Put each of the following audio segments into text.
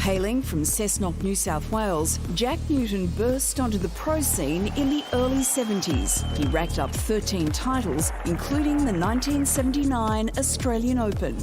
Hailing from Cessnock, New South Wales, Jack Newton burst onto the pro scene in the early 70s. He racked up 13 titles, including the 1979 Australian Open.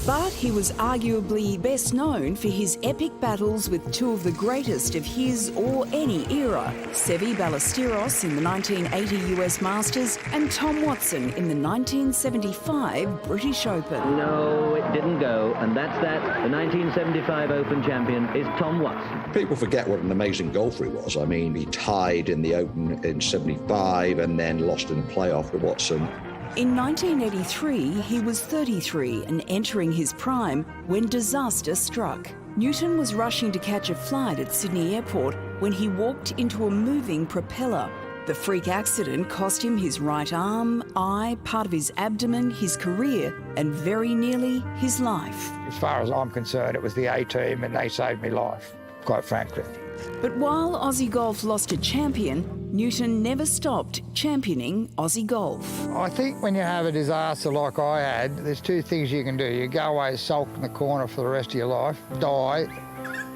But he was arguably best known for his epic battles with two of the greatest of his or any era, Seve Ballesteros in the 1980 US Masters and Tom Watson in the 1975 British Open. No, it didn't go, and that's that. The 1975 Open champion is Tom Watson. People forget what an amazing golfer he was. I mean, he tied in the Open in 75 and then lost in a playoff to Watson. In 1983, he was 33 and entering his prime when disaster struck. Newton was rushing to catch a flight at Sydney Airport when he walked into a moving propeller. The freak accident cost him his right arm, eye, part of his abdomen, his career, and very nearly his life. As far as I'm concerned, it was the A-team and they saved me life, quite frankly. But while Aussie golf lost a champion, Newton never stopped championing Aussie golf. I think when you have a disaster like I had, there's two things you can do. You go away, sulk in the corner for the rest of your life, die,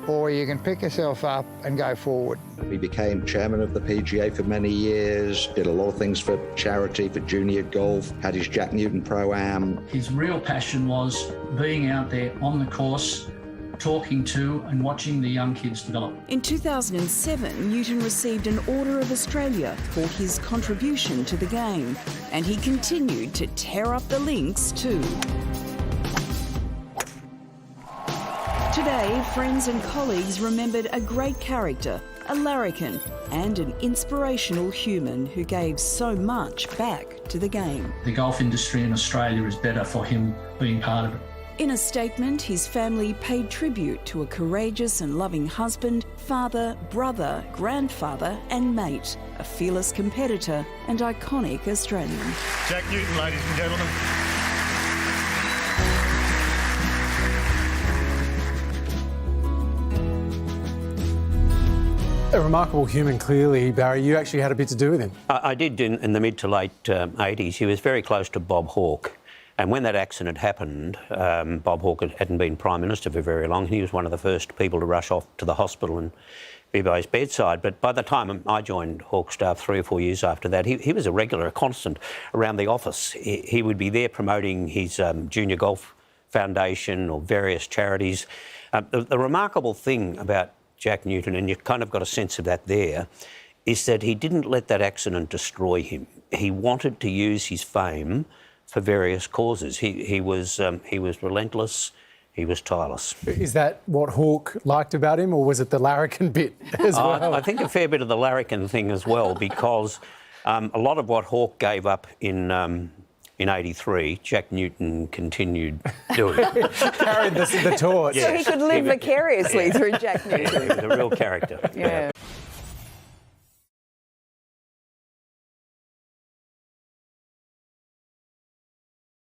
or you can pick yourself up and go forward. He became chairman of the PGA for many years, did a lot of things for charity, for junior golf, had his Jack Newton Pro-Am. His real passion was being out there on the course, talking to and watching the young kids develop. In 2007, Newton received an Order of Australia for his contribution to the game, and he continued to tear up the links too. Today, friends and colleagues remembered a great character, a larrikin, and an inspirational human who gave so much back to the game. The golf industry in Australia is better for him being part of it. In a statement, his family paid tribute to a courageous and loving husband, father, brother, grandfather and mate, a fearless competitor and iconic Australian. Jack Newton, ladies and gentlemen. A remarkable human, clearly, Barry. You actually had a bit to do with him. I did in the mid to late 80s. He was very close to Bob Hawke. And when that accident happened, Bob Hawke hadn't been Prime Minister for very long. He was one of the first people to rush off to the hospital and be by his bedside. But by the time I joined Hawke's staff 3 or 4 years after that, he was a regular, a constant around the office. He would be there promoting his Junior Golf Foundation or various charities. The remarkable thing about Jack Newton, and you kind of got a sense of that there, is that he didn't let that accident destroy him. He wanted to use his fame for various causes. He was relentless. He was tireless. Is that what Hawke liked about him, or was it the larrikin bit as well? I think a fair bit of the larrikin thing as well, because a lot of what Hawke gave up in '83, Jack Newton continued doing. Carried the torch. So he could live vicariously through Jack Newton. He was a real character. Yeah.